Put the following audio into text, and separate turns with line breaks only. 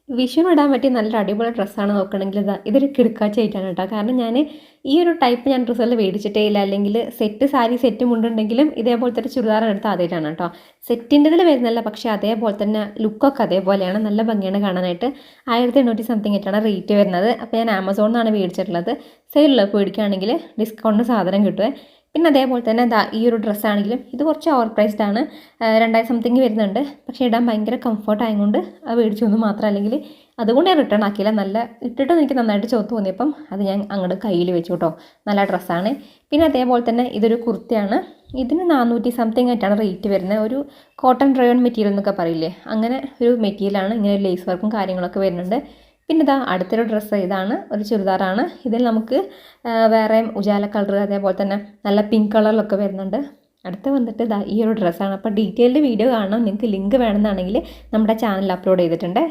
വിഷുവിന് ഇടാൻ പറ്റിയ നല്ല അടിപൊളി ഡ്രസ്സാണ് നോക്കണമെങ്കിൽ ഇതൊരു കിടുക്കാച്ചയായിട്ടാണ് കേട്ടോ. കാരണം ഞാൻ ഈ ഒരു ടൈപ്പ് ഞാൻ ഡ്രസ്സുകൾ മേടിച്ചിട്ടേ ഇല്ല. അല്ലെങ്കിൽ സെറ്റ് സാരി സെറ്റ് മുണ്ടുണ്ടെങ്കിലും ഇതേപോലത്തെ ഒരു ചുരിദാർ എടുത്ത് ആദ്യമായിട്ടാണ് കേട്ടോ. സെറ്റിൻ്റെതിൽ വരുന്നില്ല, പക്ഷേ അതേപോലെ തന്നെ ലുക്കൊക്കെ അതേപോലെയാണ്, നല്ല ഭംഗിയാണ് കാണാനായിട്ട്. 1800 സംതിങ് ആയിട്ടാണ് റേറ്റ് വരുന്നത്. അപ്പോൾ ഞാൻ ആമസോണിൽ നിന്നാണ് മേടിച്ചിട്ടുള്ളത്. സെയിലിലൊക്കെ മേടിക്കുകയാണെങ്കിൽ ഡിസ്കൗണ്ടിന് സാധനം കിട്ടുമേ. പിന്നെ അതേപോലെ തന്നെ ഈ ഒരു ഡ്രസ്സാണെങ്കിലും ഇത് കുറച്ച് ഓവർ പ്രൈസ്ഡ് ആണ്. 2000 സംതിങ് വരുന്നുണ്ട്. പക്ഷേ ഇടാൻ ഭയങ്കര കംഫർട്ട് ആയതുകൊണ്ട് അത് മേടിച്ചൊന്നും മാത്രം, അല്ലെങ്കിൽ അതുകൊണ്ട് ഞാൻ റിട്ടേൺ ആക്കിയില്ല. നല്ല ഇട്ടിട്ടും എനിക്ക് നന്നായിട്ട് ചോത്ത് തോന്നിയപ്പം അത് ഞാൻ അങ്ങോട്ട് കയ്യിൽ വെച്ചു കേട്ടോ. നല്ല ഡ്രസ്സാണ്. പിന്നെ അതേപോലെ തന്നെ ഇതൊരു കുർത്തയാണ്. ഇതിന് 400 സംതിങ് ആയിട്ടാണ് റേറ്റ് വരുന്നത്. ഒരു കോട്ടൺ ഡ്രൈവൺ മെറ്റീരിയൽ എന്നൊക്കെ പറയില്ലേ, അങ്ങനെ ഒരു മെറ്റീരിയലാണ്. ഇങ്ങനെ ലേസ് വർക്കും കാര്യങ്ങളൊക്കെ വരുന്നുണ്ട്. പിന്നെ ഇതാ അടുത്തൊരു ഡ്രസ്സ്, ഇതാണ് ഒരു ചുരിദാറാണ്. ഇതിൽ നമുക്ക് വേറെ ഉജാല കളർ, അതേപോലെ തന്നെ നല്ല പിങ്ക് കളറിലൊക്കെ വരുന്നുണ്ട്. അടുത്ത് വന്നിട്ട് ഇതാ ഈ ഒരു ഡ്രസ്സാണ്. അപ്പോൾ ഡീറ്റെയിൽഡ് വീഡിയോ കാണാം. നിങ്ങൾക്ക് ലിങ്ക് വേണമെന്നാണെങ്കിൽ നമ്മുടെ ചാനലിൽ അപ്ലോഡ് ചെയ്തിട്ടുണ്ട്.